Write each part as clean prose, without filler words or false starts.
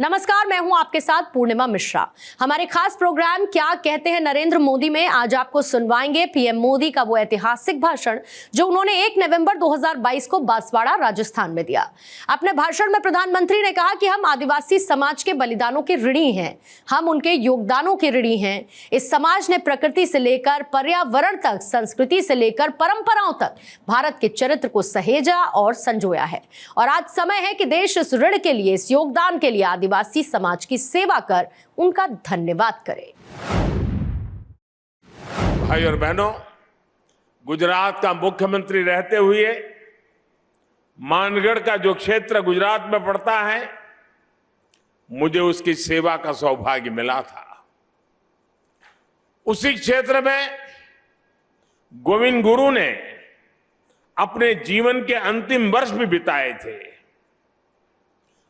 नमस्कार, मैं हूं आपके साथ पूर्णिमा मिश्रा। हमारे खास प्रोग्राम क्या कहते हैं नरेंद्र मोदी में आज आपको सुनवाएंगे पीएम मोदी का वो ऐतिहासिक भाषण जो उन्होंने 1 नवंबर 2022 को बांसवाड़ा राजस्थान में दिया। अपने भाषण में प्रधानमंत्री ने कहा कि हम आदिवासी समाज के बलिदानों के ऋणी हैं, हम उनके योगदानों के ऋणी हैं। इस समाज ने प्रकृति से लेकर पर्यावरण तक, संस्कृति से लेकर परंपराओं तक भारत के चरित्र को सहेजा और संजोया है और आज समय है कि देश इस ऋण के लिए, इस योगदान के लिए आदिवासी समाज की सेवा कर उनका धन्यवाद करे। भाई और बहनों, गुजरात का मुख्यमंत्री रहते हुए मानगढ़ का जो क्षेत्र गुजरात में पड़ता है, मुझे उसकी सेवा का सौभाग्य मिला था। उसी क्षेत्र में गोविंद गुरु ने अपने जीवन के अंतिम वर्ष भी बिताए थे।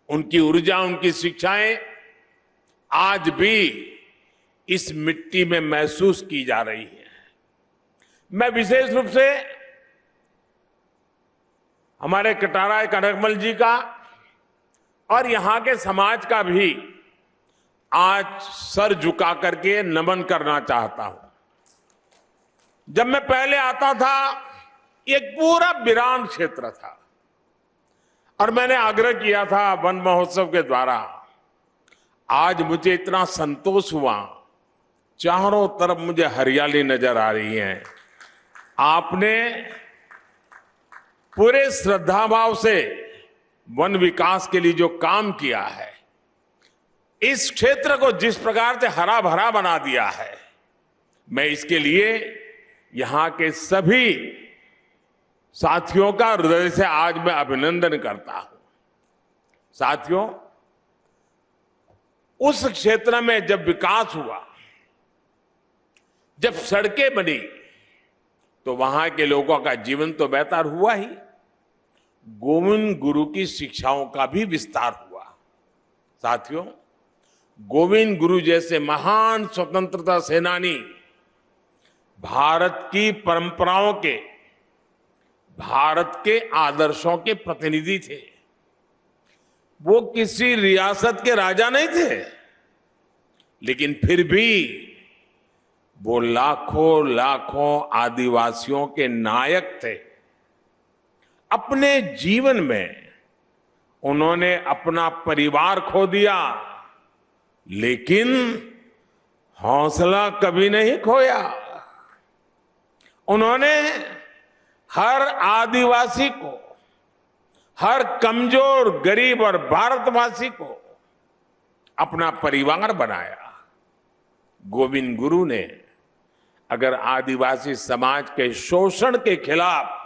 उनकी ऊर्जा, उनकी शिक्षाएं आज भी इस मिट्टी में महसूस की जा रही हैं। मैं विशेष रूप से हमारे कटारा कनकमल जी का और यहां के समाज का भी आज सर झुका करके नमन करना चाहता हूं। जब मैं पहले आता था, एक पूरा वीरान क्षेत्र था और मैंने आग्रह किया था वन महोत्सव के द्वारा। आज मुझे इतना संतोष हुआ, चारों तरफ मुझे हरियाली नजर आ रही है। आपने पूरे श्रद्धाभाव से वन विकास के लिए जो काम किया है, इस क्षेत्र को जिस प्रकार से हरा भरा बना दिया है, मैं इसके लिए यहां के सभी साथियों का हृदय से आज मैं अभिनंदन करता हूं। साथियों, उस क्षेत्र में जब विकास हुआ, जब सड़कें बनी, तो वहां के लोगों का जीवन तो बेहतर हुआ ही, गोविंद गुरु की शिक्षाओं का भी विस्तार हुआ। साथियों, गोविंद गुरु जैसे महान स्वतंत्रता सेनानी भारत की परंपराओं के, भारत के आदर्शों के प्रतिनिधि थे। वो किसी रियासत के राजा नहीं थे, लेकिन फिर भी वो लाखों लाखों आदिवासियों के नायक थे। अपने जीवन में उन्होंने अपना परिवार खो दिया, लेकिन हौसला कभी नहीं खोया। उन्होंने हर आदिवासी को, हर कमजोर, गरीब और भारतवासी को अपना परिवार बनाया। गोविंद गुरु ने अगर आदिवासी समाज के शोषण के खिलाफ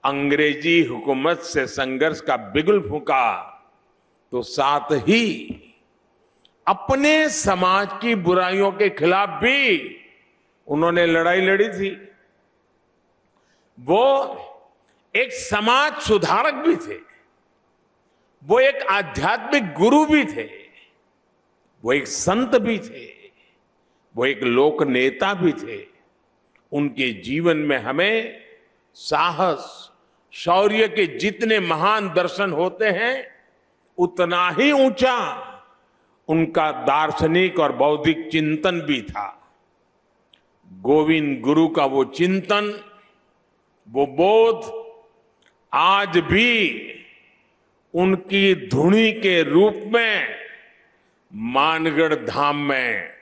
अंग्रेजी हुकूमत से संघर्ष का बिगुल फूंका, तो साथ ही अपने समाज की बुराइयों के खिलाफ भी उन्होंने लड़ाई लड़ी थी। वो एक समाज सुधारक भी थे, वो एक आध्यात्मिक गुरु भी थे, वो एक संत भी थे, वो एक लोक नेता भी थे। उनके जीवन में हमें साहस, शौर्य के जितने महान दर्शन होते हैं, उतना ही ऊंचा उनका दार्शनिक और बौद्धिक चिंतन भी था। गोविंद गुरु का वो चिंतन, वो बोध आज भी उनकी धुनी के रूप में मानगढ़ धाम में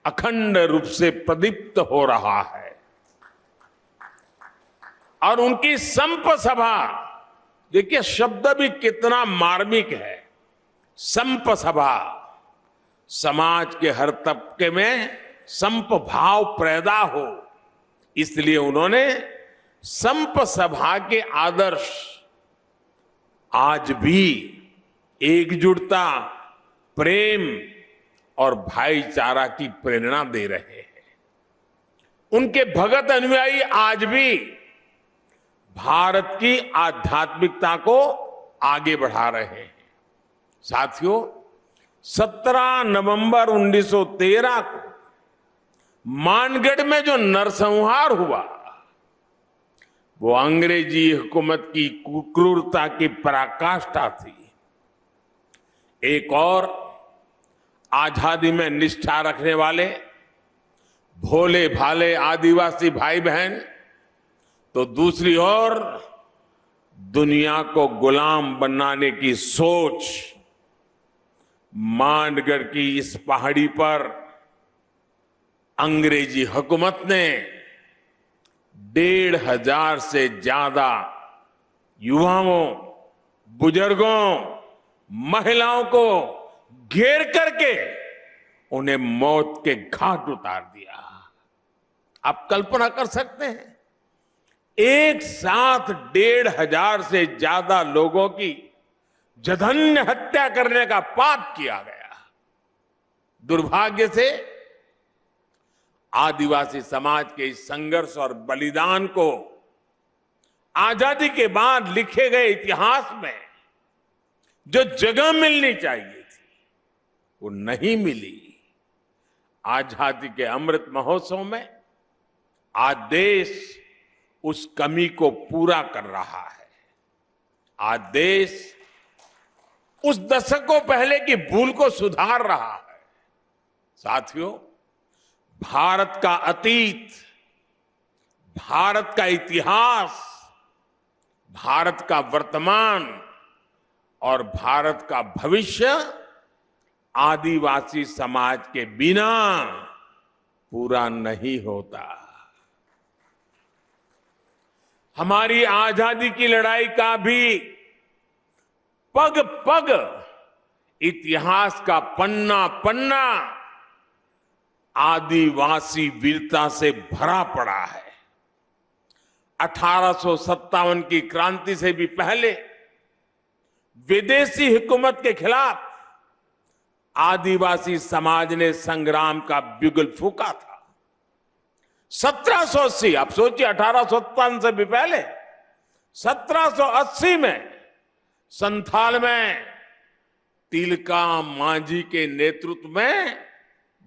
अखंड रूप से प्रदीप्त हो रहा है। और उनकी संप सभा, देखिए शब्द भी कितना मार्मिक है। संप सभा, समाज के हर तबके में संप भाव पैदा हो, इसलिए उन्होंने संप सभा के आदर्श आज भी एकजुटता, प्रेम और भाईचारा की प्रेरणा दे रहे हैं। उनके भगत अनुयायी आज भी भारत की आध्यात्मिकता को आगे बढ़ा रहे हैं। साथियों, 17 नवंबर 1913 को मानगढ़ में जो नरसंहार हुआ, वो अंग्रेजी हुकूमत की क्रूरता की पराकाष्ठा थी। एक और आजादी में निष्ठा रखने वाले भोले भाले आदिवासी भाई बहन, तो दूसरी ओर दुनिया को गुलाम बनाने की सोच। मानगढ़ की इस पहाड़ी पर अंग्रेजी हुकूमत ने 1,500 से ज्यादा युवाओं, बुजुर्गों, महिलाओं को घेर करके उन्हें मौत के घाट उतार दिया। आप कल्पना कर सकते हैं, एक साथ 1,500 से ज्यादा लोगों की जघन्य हत्या करने का पाप किया गया। दुर्भाग्य से आदिवासी समाज के इस संघर्ष और बलिदान को आजादी के बाद लिखे गए इतिहास में जो जगह मिलनी चाहिए थी, वो नहीं मिली। आजादी के अमृत महोत्सव में आज देश उस कमी को पूरा कर रहा है। आज देश उस दशकों पहले की भूल को सुधार रहा है। साथियों, भारत का अतीत, भारत का इतिहास, भारत का वर्तमान और भारत का भविष्य आदिवासी समाज के बिना पूरा नहीं होता। हमारी आजादी की लड़ाई का भी पग पग इतिहास का पन्ना पन्ना आदिवासी वीरता से भरा पड़ा है। 1857 की क्रांति से भी पहले विदेशी हुकूमत के खिलाफ आदिवासी समाज ने संग्राम का बिगुल फूंका था। 1780, आप सोचिए, 1857 से भी पहले 1780 में संथाल में तिलका मांझी के नेतृत्व में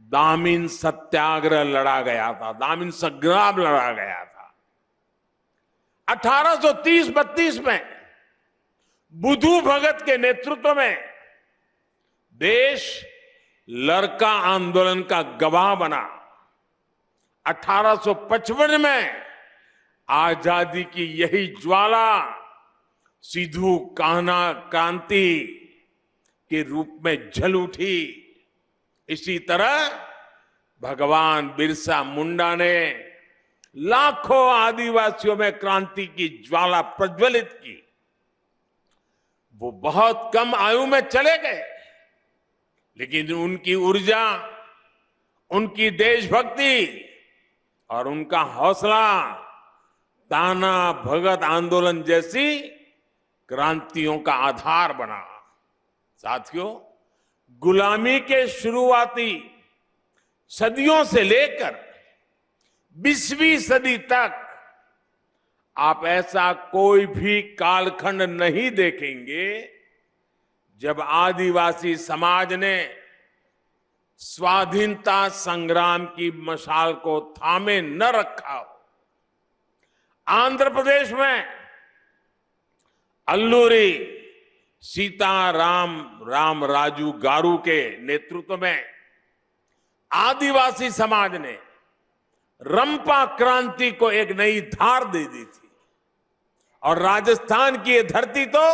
दामिन सत्याग्रह लड़ा गया था, दामिन संग्राम लड़ा गया था। 1830-32 में बुधू भगत के नेतृत्व में देश लरका आंदोलन का गवाह बना। 1855 में आजादी की यही ज्वाला सिद्धू कान्हा क्रांति के रूप में जल उठी। इसी तरह भगवान बिरसा मुंडा ने लाखों आदिवासियों में क्रांति की ज्वाला प्रज्वलित की। वो बहुत कम आयु में चले गए, लेकिन उनकी ऊर्जा, उनकी देशभक्ति और उनका हौसला ताना भगत आंदोलन जैसी क्रांतियों का आधार बना। साथियों, गुलामी के शुरुआती सदियों से लेकर 20वीं सदी तक आप ऐसा कोई भी कालखंड नहीं देखेंगे जब आदिवासी समाज ने स्वाधीनता संग्राम की मशाल को थामे न रखा हो। आंध्र प्रदेश में अल्लूरी सीताराम राजू गारू के नेतृत्व में आदिवासी समाज ने रंपा क्रांति को एक नई धार दे दी थी। और राजस्थान की ये धरती तो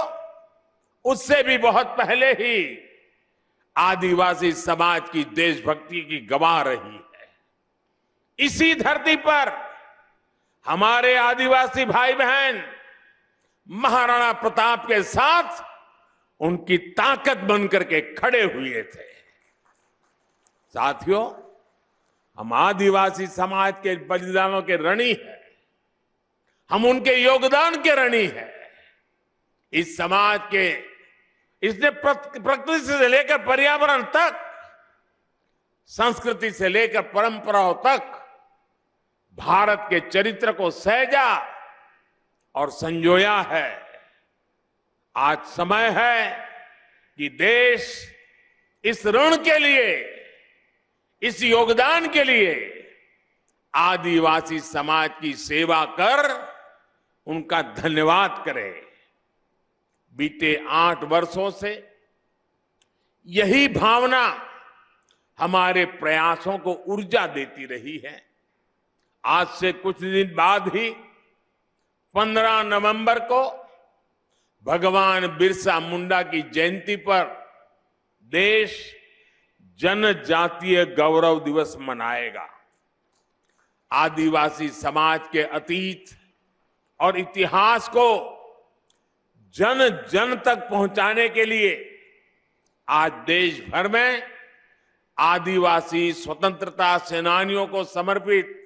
उससे भी बहुत पहले ही आदिवासी समाज की देशभक्ति की गवाह रही है। इसी धरती पर हमारे आदिवासी भाई बहन महाराणा प्रताप के साथ उनकी ताकत बनकर के खड़े हुए थे। साथियों, हम आदिवासी समाज के बलिदानों के ऋणी हैं, हम उनके योगदान के ऋणी हैं। इस समाज के, इसने प्रकृति से लेकर पर्यावरण तक, संस्कृति से लेकर परंपराओं तक भारत के चरित्र को सहेजा और संजोया है। आज समय है कि देश इस ऋण के लिए, इस योगदान के लिए आदिवासी समाज की सेवा कर उनका धन्यवाद करे। बीते 8 वर्षों से यही भावना हमारे प्रयासों को ऊर्जा देती रही है। आज से कुछ दिन बाद ही 15 नवंबर को भगवान बिरसा मुंडा की जयंती पर देश जनजातीय गौरव दिवस मनाएगा। आदिवासी समाज के अतीत और इतिहास को जन जन तक पहुंचाने के लिए आज देश भर में आदिवासी स्वतंत्रता सेनानियों को समर्पित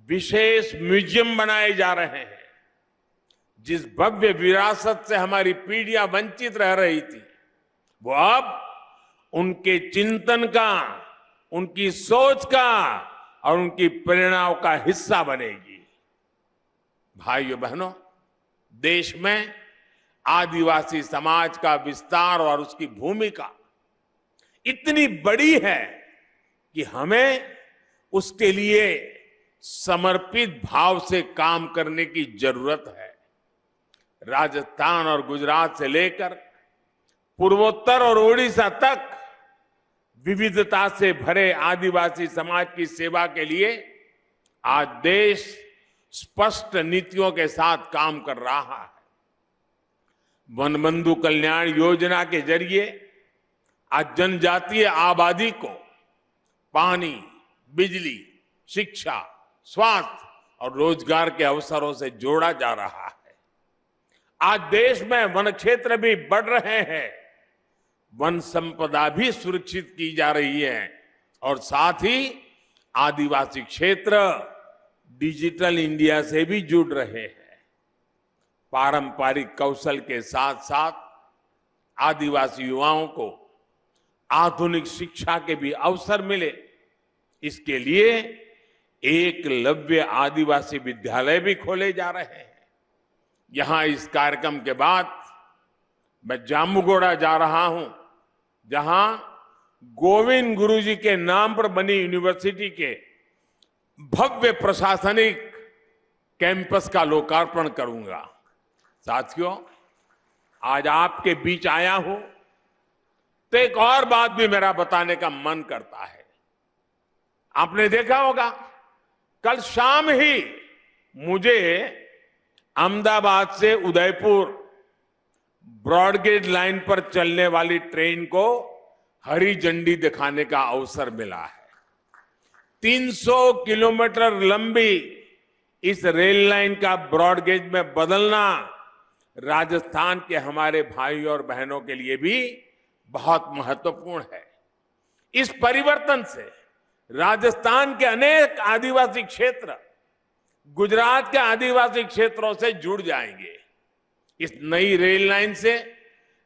विशेष म्यूजियम बनाए जा रहे हैं। जिस भव्य विरासत से हमारी पीढ़ियां वंचित रह रही थी, वो अब उनके चिंतन का, उनकी सोच का और उनकी प्रेरणाओं का हिस्सा बनेगी। भाइयों बहनों, देश में आदिवासी समाज का विस्तार और उसकी भूमिका इतनी बड़ी है कि हमें उसके लिए समर्पित भाव से काम करने की जरूरत है। राजस्थान और गुजरात से लेकर पूर्वोत्तर और ओडिशा तक विविधता से भरे आदिवासी समाज की सेवा के लिए आज देश स्पष्ट नीतियों के साथ काम कर रहा है। वनबंधु कल्याण योजना के जरिए आज जनजातीय आबादी को पानी, बिजली, शिक्षा, स्वास्थ्य और रोजगार के अवसरों से जोड़ा जा रहा है। आज देश में वन क्षेत्र भी बढ़ रहे हैं, वन संपदा भी सुरक्षित की जा रही है और साथ ही आदिवासी क्षेत्र डिजिटल इंडिया से भी जुड़ रहे हैं। पारंपरिक कौशल के साथ साथ आदिवासी युवाओं को आधुनिक शिक्षा के भी अवसर मिले, इसके लिए एकलव्य आदिवासी विद्यालय भी खोले जा रहे हैं। यहां इस कार्यक्रम के बाद मैं जामुगोड़ा जा रहा हूं, जहां गोविंद गुरुजी के नाम पर बनी यूनिवर्सिटी के भव्य प्रशासनिक कैंपस का लोकार्पण करूंगा। साथियों, आज आपके बीच आया हूं तो एक और बात भी मेरा बताने का मन करता है। आपने देखा होगा, कल शाम ही मुझे अहमदाबाद से उदयपुर ब्रॉडगेज लाइन पर चलने वाली ट्रेन को हरी झंडी दिखाने का अवसर मिला है। 300 किलोमीटर लंबी इस रेल लाइन का ब्रॉडगेज में बदलना राजस्थान के हमारे भाइयों और बहनों के लिए भी बहुत महत्वपूर्ण है। इस परिवर्तन से राजस्थान के अनेक आदिवासी क्षेत्र गुजरात के आदिवासी क्षेत्रों से जुड़ जाएंगे। इस नई रेल लाइन से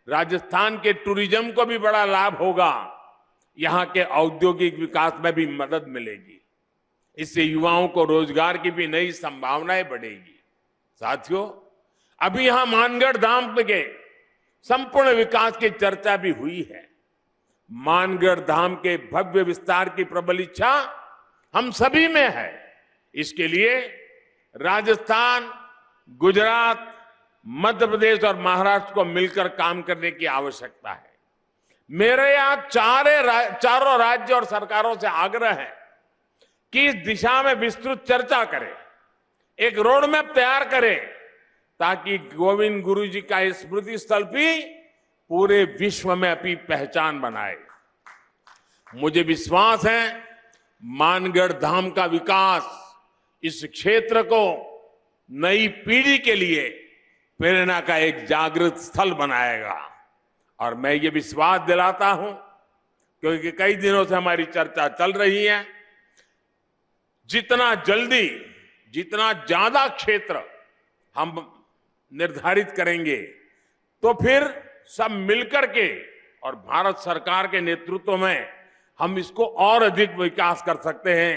राजस्थान के टूरिज्म को भी बड़ा लाभ होगा, यहां के औद्योगिक विकास में भी मदद मिलेगी। इससे युवाओं को रोजगार की भी नई संभावनाएं बढ़ेगी। साथियों, अभी यहां मानगढ़ धाम के संपूर्ण विकास की चर्चा भी हुई है। मानगढ़ धाम के भव्य विस्तार की प्रबल इच्छा हम सभी में है। इसके लिए राजस्थान, गुजरात, मध्य प्रदेश और महाराष्ट्र को मिलकर काम करने की आवश्यकता है। मेरे यहां चारों राज्य और सरकारों से आग्रह है कि इस दिशा में विस्तृत चर्चा करें, एक रोड मैप तैयार करें, ताकि गोविंद गुरु जी का ये स्मृति स्थल भी पूरे विश्व में अपनी पहचान बनाए। मुझे विश्वास है मानगढ़ धाम का विकास इस क्षेत्र को नई पीढ़ी के लिए प्रेरणा का एक जागृत स्थल बनाएगा। और मैं ये विश्वास दिलाता हूं, क्योंकि कई दिनों से हमारी चर्चा चल रही है, जितना जल्दी, जितना ज्यादा क्षेत्र हम निर्धारित करेंगे, तो फिर सब मिलकर के और भारत सरकार के नेतृत्व में हम इसको और अधिक विकास कर सकते हैं